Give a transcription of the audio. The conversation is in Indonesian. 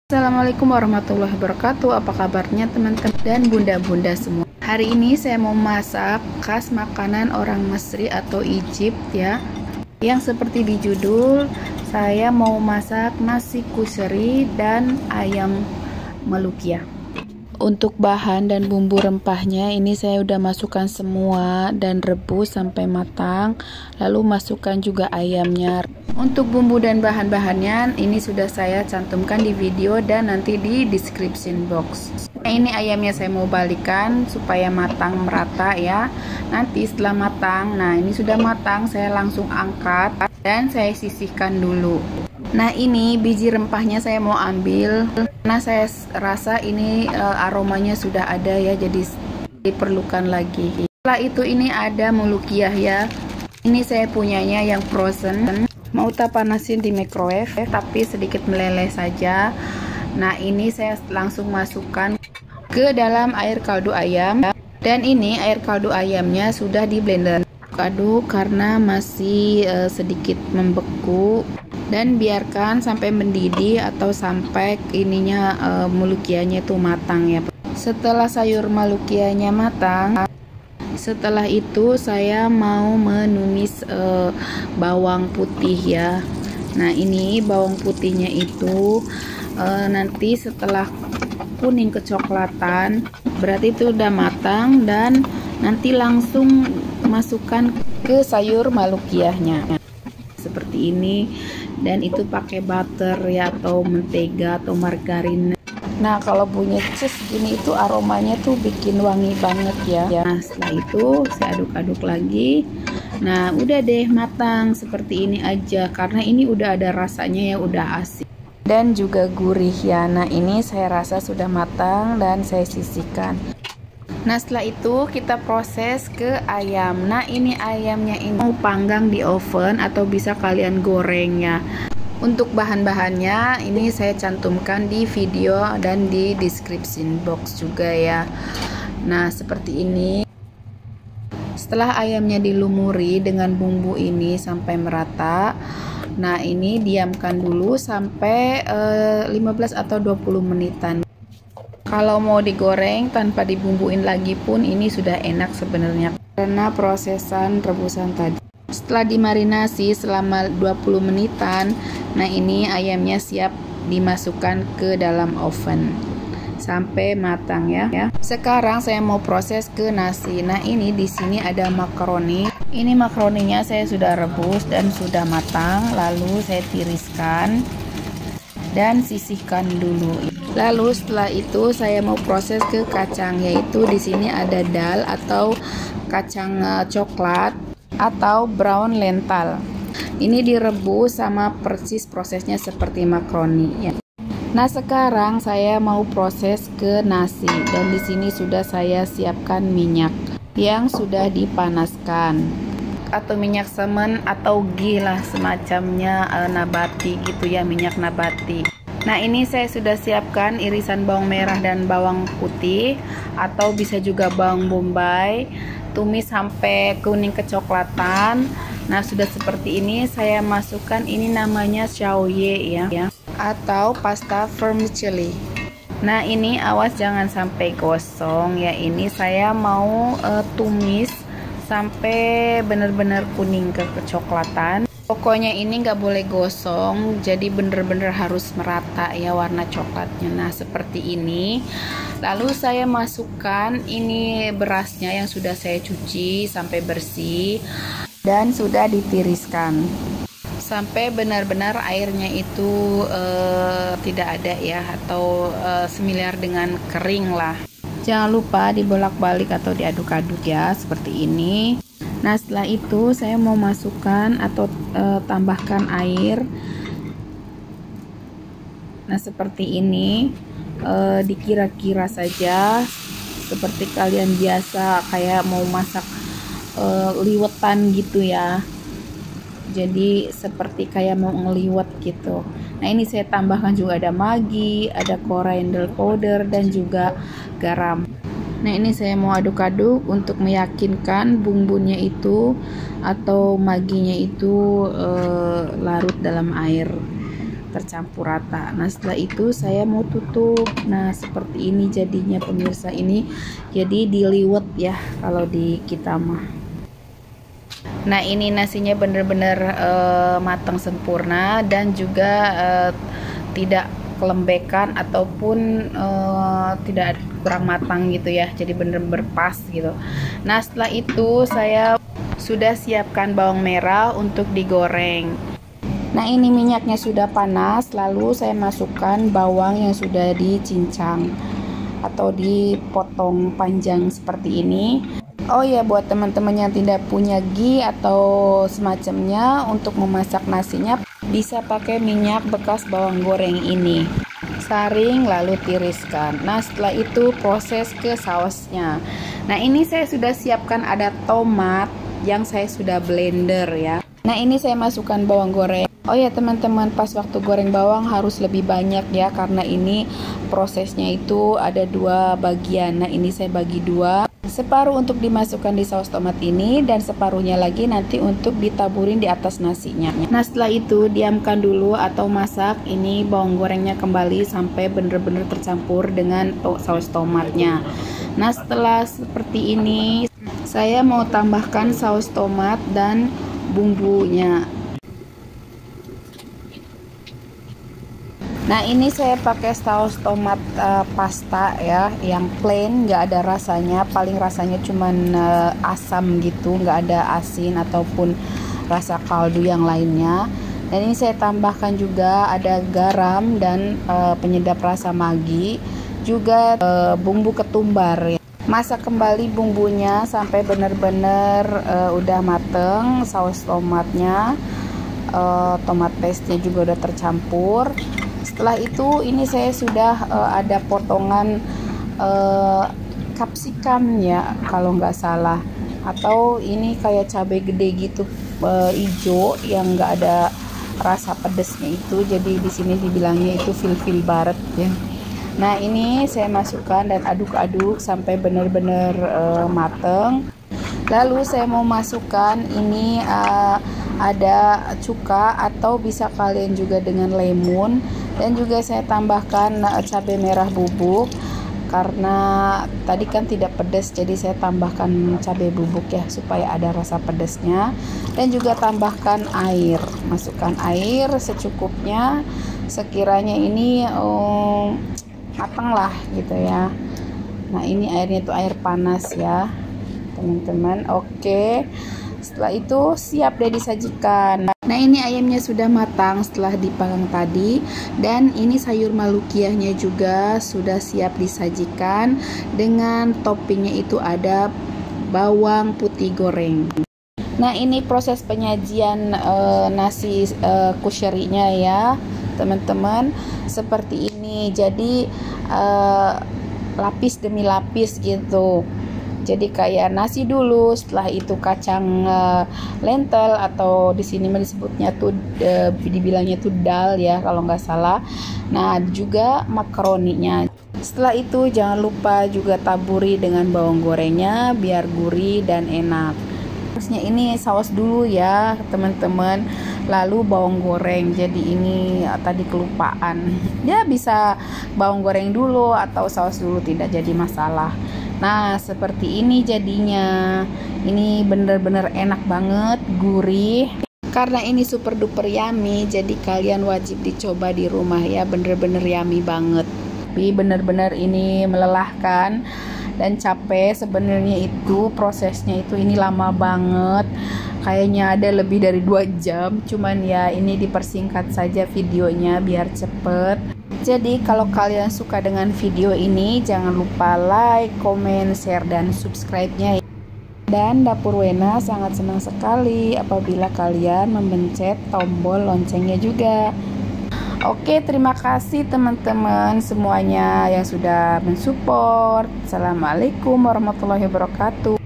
Assalamualaikum warahmatullahi wabarakatuh. Apa kabarnya teman-teman dan bunda-bunda semua? Hari ini saya mau masak khas makanan orang Mesri atau Egypt ya. Yang seperti di judul, saya mau masak nasi kuseri dan ayam melukia. Untuk bahan dan bumbu rempahnya ini saya udah masukkan semua dan rebus sampai matang. Lalu masukkan juga ayamnya. Untuk bumbu dan bahan-bahannya ini sudah saya cantumkan di video dan nanti di description box. Ini ayamnya saya mau balikan supaya matang merata ya. Nanti setelah matang, nah ini sudah matang, saya langsung angkat dan saya sisihkan dulu. Nah ini biji rempahnya saya mau ambil karena saya rasa ini aromanya sudah ada ya, jadi diperlukan lagi. Setelah itu ini ada mulukiah ya. Ini saya punyanya yang frozen. Mau tak panasin di microwave tapi sedikit meleleh saja. Nah ini saya langsung masukkan ke dalam air kaldu ayam. Dan ini air kaldu ayamnya sudah di blender. Aduk karena masih sedikit membeku. Dan biarkan sampai mendidih atau sampai ininya mulukianya itu matang ya. Setelah sayur mulukianya matang, setelah itu saya mau menumis bawang putih ya. Nah ini bawang putihnya itu nanti setelah kuning kecoklatan berarti itu udah matang, dan nanti langsung masukkan ke sayur mulukiahnya seperti ini. Dan itu pakai butter ya, atau mentega atau margarin. Nah kalau punya cheese gini itu aromanya tuh bikin wangi banget ya. Nah setelah itu saya aduk-aduk lagi. Nah udah deh matang seperti ini aja, karena ini udah ada rasanya ya, udah asin dan juga gurih ya. Nah ini saya rasa sudah matang dan saya sisihkan. Nah setelah itu kita proses ke ayam. Nah ini ayamnya ini mau panggang di oven atau bisa kalian goreng ya. Untuk bahan-bahannya ini saya cantumkan di video dan di description box juga ya. Nah seperti ini. Setelah ayamnya dilumuri dengan bumbu ini sampai merata, nah ini diamkan dulu sampai 15 atau 20 menitan. Kalau mau digoreng tanpa dibumbuin lagi pun ini sudah enak sebenarnya, karena prosesan rebusan tadi. Setelah dimarinasi selama 20 menitan, nah ini ayamnya siap dimasukkan ke dalam oven sampai matang ya. Sekarang saya mau proses ke nasi. Nah ini di sini ada makaroni. Ini makaroninya saya sudah rebus dan sudah matang, lalu saya tiriskan dan sisihkan dulu. Lalu setelah itu saya mau proses ke kacang, yaitu di sini ada dal atau kacang coklat atau brown lentil. Ini direbus sama persis prosesnya seperti makaroni ya. Nah sekarang saya mau proses ke nasi, dan di sini sudah saya siapkan minyak yang sudah dipanaskan, atau minyak semen atau ghee lah semacamnya, nabati gitu ya, minyak nabati. Nah ini saya sudah siapkan irisan bawang merah dan bawang putih, atau bisa juga bawang bombay, tumis sampai kuning kecoklatan. Nah sudah seperti ini saya masukkan, ini namanya xiaoye ya, atau pasta vermicelli. Nah ini awas jangan sampai gosong ya, ini saya mau tumis sampai benar-benar kuning kecoklatan. Pokoknya ini nggak boleh gosong, jadi bener-bener harus merata ya warna coklatnya. Nah seperti ini. Lalu saya masukkan ini berasnya yang sudah saya cuci sampai bersih dan sudah ditiriskan sampai benar-benar airnya itu tidak ada ya, atau semilir dengan kering lah. Jangan lupa dibolak-balik atau diaduk-aduk ya, seperti ini. Nah setelah itu saya mau masukkan atau tambahkan air. Nah seperti ini, dikira-kira saja seperti kalian biasa kayak mau masak liwetan gitu ya. Jadi seperti kayak mau ngeliwet gitu. Nah ini saya tambahkan juga ada magi, ada coriander powder dan juga garam. Nah ini saya mau aduk-aduk untuk meyakinkan bumbunya itu atau maginya itu larut dalam air. tercampur rata. Nah setelah itu saya mau tutup. Nah seperti ini jadinya pemirsa, ini jadi diliwet ya kalau di kita mah. Nah ini nasinya bener-bener matang sempurna dan juga tidak kelembekan ataupun tidak kurang matang gitu ya, jadi bener-bener pas gitu. Nah setelah itu saya sudah siapkan bawang merah untuk digoreng. Nah ini minyaknya sudah panas, lalu saya masukkan bawang yang sudah dicincang atau dipotong panjang seperti ini. Oh ya, buat teman-teman yang tidak punya ghee atau semacamnya untuk memasak nasinya, bisa pakai minyak bekas bawang goreng ini. Saring lalu tiriskan. Nah setelah itu proses ke sausnya. Nah ini saya sudah siapkan ada tomat yang saya sudah blender ya. Nah ini saya masukkan bawang goreng. Oh ya teman-teman, pas waktu goreng bawang harus lebih banyak ya, karena ini prosesnya itu ada 2 bagian. Nah ini saya bagi 2, separuh untuk dimasukkan di saus tomat ini dan separuhnya lagi nanti untuk ditaburin di atas nasinya. Nah setelah itu diamkan dulu atau masak ini bawang gorengnya kembali sampai bener-bener tercampur dengan saus tomatnya. Nah setelah seperti ini saya mau tambahkan saus tomat dan bumbunya. Nah ini saya pakai saus tomat pasta ya, yang plain, nggak ada rasanya, paling rasanya cuman asam gitu, nggak ada asin ataupun rasa kaldu yang lainnya. Dan ini saya tambahkan juga ada garam dan penyedap rasa Maggi, juga bumbu ketumbar ya. Masak kembali bumbunya sampai benar-benar udah mateng, saus tomatnya, tomat paste-nya juga udah tercampur. Setelah itu ini saya sudah ada potongan kapsikam ya kalau nggak salah, atau ini kayak cabai gede gitu, hijau yang nggak ada rasa pedesnya itu, jadi di sini dibilangnya itu fil-fil baret ya. Nah ini saya masukkan dan aduk-aduk sampai benar-benar mateng. Lalu saya mau masukkan ini ada cuka atau bisa kalian juga dengan lemon, dan juga saya tambahkan cabai merah bubuk karena tadi kan tidak pedas, jadi saya tambahkan cabai bubuk ya supaya ada rasa pedasnya. Dan juga tambahkan air, masukkan air secukupnya, sekiranya ini matang lah gitu ya. Nah ini airnya itu air panas ya teman-teman. Oke, setelah itu siap deh disajikan. Nah ini ayamnya sudah matang setelah dipanggang tadi, dan ini sayur malukiahnya juga sudah siap disajikan dengan toppingnya itu ada bawang putih goreng. Nah ini proses penyajian nasi kusyarinya ya teman-teman, seperti ini. Jadi lapis demi lapis gitu. Jadi kayak nasi dulu, setelah itu kacang lentil atau di sini disebutnya tuh dibilangnya tuh dal ya kalau nggak salah. Nah juga makaroninya. Setelah itu jangan lupa juga taburi dengan bawang gorengnya biar gurih dan enak. Terusnya ini saus dulu ya teman-teman, lalu bawang goreng. Jadi ini tadi kelupaan ya, bisa bawang goreng dulu atau saus dulu, tidak jadi masalah. Nah seperti ini jadinya. Ini bener-bener enak banget, gurih. Karena ini super duper yummy, jadi kalian wajib dicoba di rumah ya, bener-bener yummy banget. Tapi bener-bener ini melelahkan dan capek sebenarnya, itu prosesnya itu ini lama banget, kayaknya ada lebih dari 2 jam, cuman ya ini dipersingkat saja videonya biar cepet. Jadi kalau kalian suka dengan video ini, jangan lupa like, comment, share, dan subscribe-nya ya. Dan Dapur Wena sangat senang sekali apabila kalian memencet tombol loncengnya juga. Oke, terima kasih teman-teman semuanya yang sudah mensupport. Assalamualaikum warahmatullahi wabarakatuh.